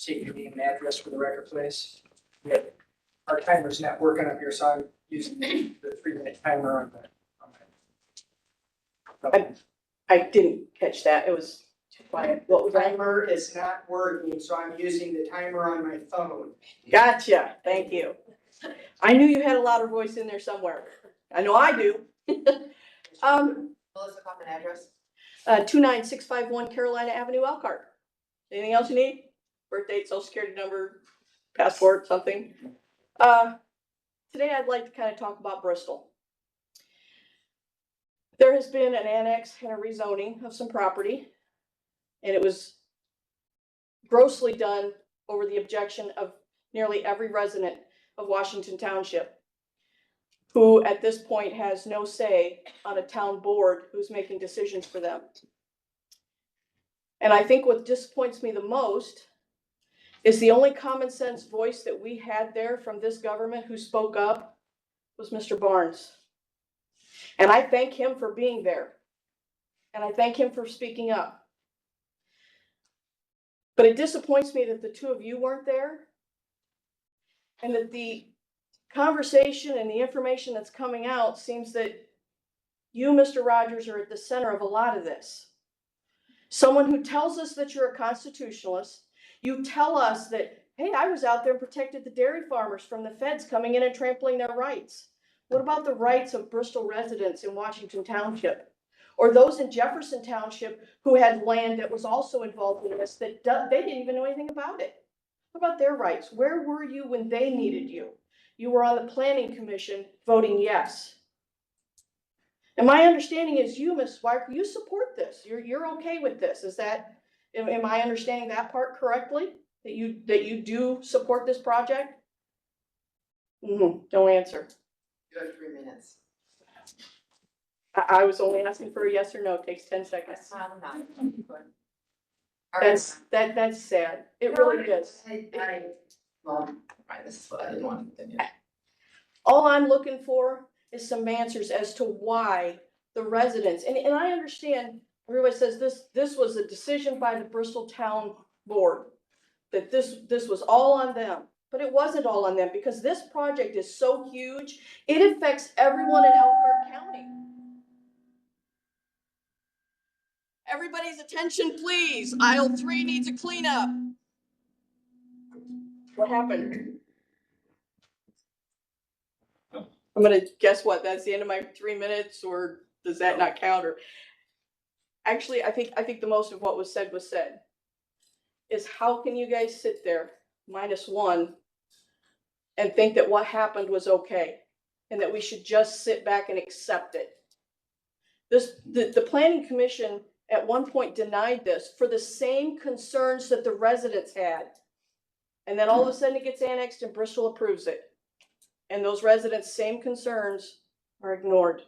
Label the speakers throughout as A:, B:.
A: State your name and address for the record, please. Yeah, our timer's not working up here, so I'm using the 3-minute timer on the.
B: I didn't catch that. It was too quiet. What was
A: The
B: that?
A: timer is not working, so I'm using the timer on my phone.
B: Gotcha. Thank you. I knew you had a louder voice in there somewhere. I know I do.
C: Melissa, common address?
B: 29651 Carolina Avenue, Elkhart. Anything else you need? Birth date, social security number, passport, something. Today I'd like to kind of talk about Bristol. There has been an annex and a rezoning of some property, and it was grossly done over the objection of nearly every resident of Washington Township, who at this point has no say on a town board who's making decisions for them. And I think what disappoints me the most is the only common sense voice that we had there from this government who spoke up was Mr. Barnes. And I thank him for being there. And I thank him for speaking up. But it disappoints me that the two of you weren't there, and that the conversation and the information that's coming out seems that you, Mr. Rogers, are at the center of a lot of this. Someone who tells us that you're a constitutionalist. You tell us that, hey, I was out there and protected the dairy farmers from the feds coming in and trampling their rights. What about the rights of Bristol residents in Washington Township? Or those in Jefferson Township who had land that was also involved in this that they didn't even know anything about it? What about their rights? Where were you when they needed you? You were on the planning commission voting yes. And my understanding is you, Ms. Weirick, you support this. You're okay with this. Is that, am I understanding that part correctly? That you do support this project? Don't answer.
C: You have 3 minutes.
B: I was only asking for a yes or no. It takes 10 seconds. That's sad. It really is.
C: Well, right, this is what I didn't want to continue.
B: All I'm looking for is some answers as to why the residents, and I understand everybody says this was a decision by the Bristol Town Board, that this was all on them, but it wasn't all on them, because this project is so huge, it affects everyone in Elkhart County. Everybody's attention, please. Aisle 3 needs a cleanup. What happened? I'm gonna guess what, that's the end of my 3 minutes, or does that not count? Or actually, I think the most of what was said is how can you guys sit there -1 and think that what happened was okay and that we should just sit back and accept it? The planning commission at one point denied this for the same concerns that the residents had, and then all of a sudden it gets annexed and Bristol approves it. And those residents' same concerns are ignored.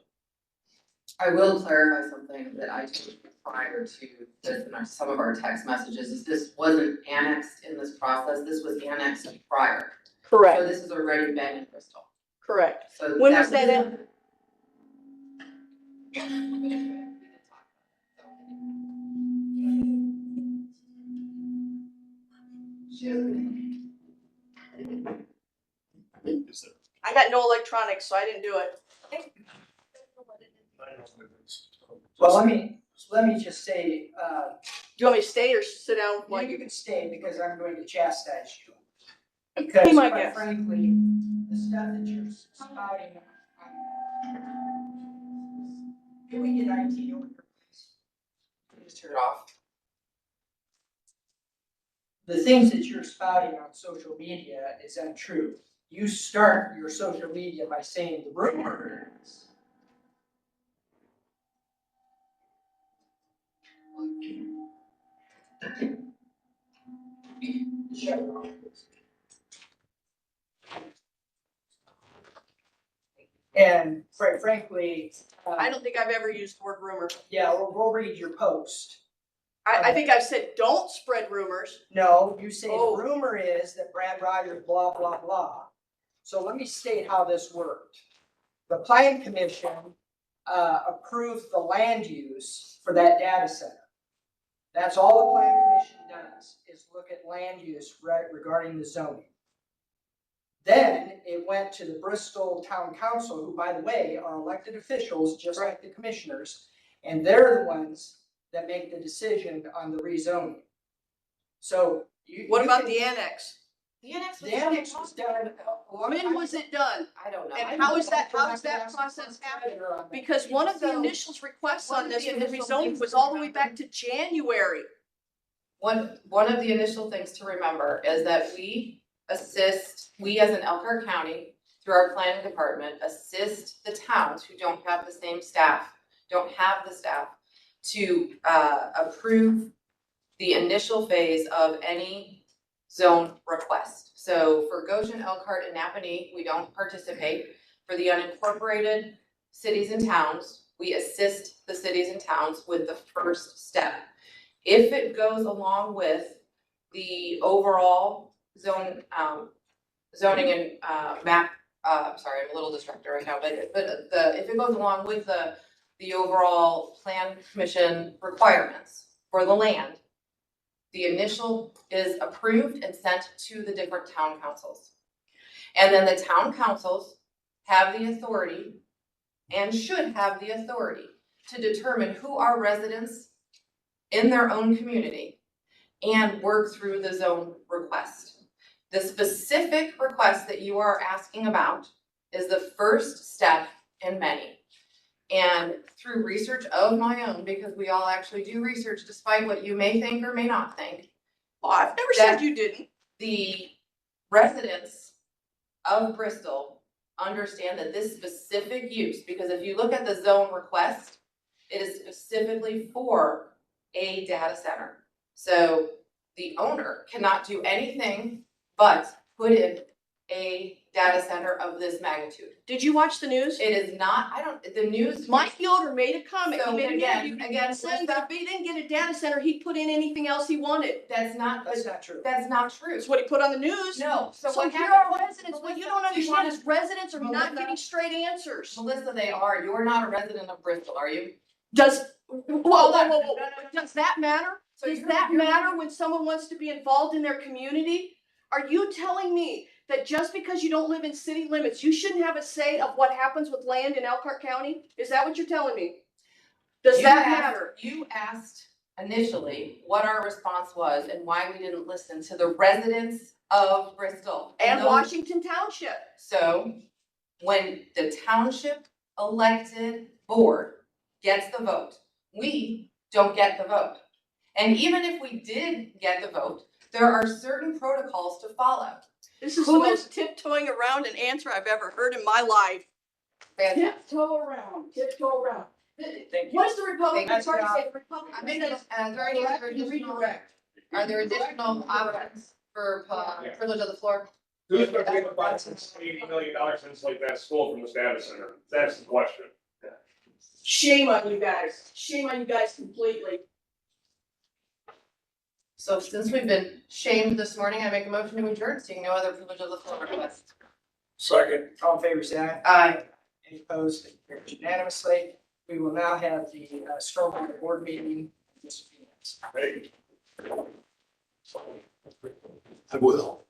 C: I will clarify something that I did prior to this in some of our text messages, is this wasn't annexed in this process, this was annexed prior.
B: Correct.
C: So this has already been in Bristol.
B: Correct.
C: So
B: When was that in? I got no electronics, so I didn't do it.
A: Well, let me just say,
B: Do you want me to stay or sit down while
A: you
B: you?
A: can stay because I'm going to chastise you.
B: Be
A: Because
B: my
A: quite
B: guest.
A: frankly, the stuff that you're spouting. Can we get IT over here, please?
C: Just turn it off.
A: The things that you're spouting on social media is untrue. You start your social media by saying the rumors. And quite frankly,
B: I don't think I've ever used the word rumor.
A: yeah, we'll read your post.
B: I think I've said don't spread rumors.
A: No, you say
B: Oh.
A: the rumor is that Brad Rogers, blah, blah, blah. So let me state how this worked. The Plan Commission approved the land use for that data center. That's all the Plan Commission does, is look at land use regarding the zoning. Then it went to the Bristol Town Council, who, by the way, are elected officials, just like the commissioners, and they're the ones that make the decision on the rezoning. So
B: What about the annex?
C: The annex was.
A: The annex was done.
B: When was it done?
C: I don't know.
B: And how does that process happen? Because one of the
C: So,
B: initial requests
C: one
B: on
C: of
B: this
C: the
B: for the
C: initial
B: rezoning
C: things
B: was
C: to
B: all the way
C: remember-
B: back to January.
C: One of the initial things to remember is that we as an Elkhart County, through our planning department, assist the towns who don't have the same staff, don't have the staff to approve the initial phase of any zone request. So for Goshen, Elkhart, and Napanee, we don't participate. For the unincorporated cities and towns, we assist the cities and towns with the first step. If it goes along with the overall zoning and map, sorry, I'm a little distracted right now, but if it goes along with the overall plan commission requirements for the land, the initial is approved and sent to the different town councils. And then the town councils have the authority and should have the authority to determine who are residents in their own community and work through the zone request. The specific request that you are asking about is the first step in many. And through research of my own, because we all actually do research despite what you may think or may not think,
B: Well, I've never said you didn't.
C: the residents of Bristol understand that this specific use, because if you look at the zone request, it is specifically for a data center. So the owner cannot do anything but put in a data center of this magnitude.
B: Did you watch the news?
C: It is not, the news.
B: Mike Yoder made a comment.
C: So
B: He made an
C: again,
B: interview saying that if he didn't get a data center, he'd put in anything else he wanted.
C: That's not
A: true.
C: That's not true.
B: That's what he put on the news.
C: No, so
B: So
C: what
B: here
C: happened?
B: are residents, what you don't
C: Melissa, do you
B: understand
C: wanna-
B: is residents are not
C: Melissa?
B: getting straight answers.
C: Melissa, they are. You're not a resident of Bristol, are you?
B: Does, whoa,
C: No.
B: does that matter?
C: So
B: Does
C: you're-
B: that
C: you're-
B: matter when someone wants to be involved in their community? Are you telling me that just because you don't live in city limits, you shouldn't have a say of what happens with land in Elkhart County? Is that what you're telling me? Does that matter?
C: You asked initially what our response was and why we didn't listen to the residents of Bristol.
B: And
C: those-
B: Washington Township.
C: So when the township elected board gets the vote, we don't get the vote. And even if we did get the vote, there are certain protocols to follow.
B: This is the
C: Who is-
B: most tiptoeing around an answer I've ever heard in my life.
C: Fantastic.
B: Tiptoe around, tiptoe around.
A: Thank you.
B: What does the Republican
C: Thank you.
B: Party say? The Republican
C: I mean,
B: says,
C: are there any other additional, are there additional options for privilege of the floor?
D: Who's gonna pay the $580 million to insulate that school from this data center? That's the question.
B: shame on you guys. Shame on you guys completely.
C: So since we've been shamed this morning, I make a motion to adjourn, seeing no other privilege of the floor request.
D: Second.
A: All in favor, say aye.
C: Aye.
A: Any opposed? It carries unanimously. We will now have the stormwater board meeting in just a few minutes.
D: Hey.
E: I will.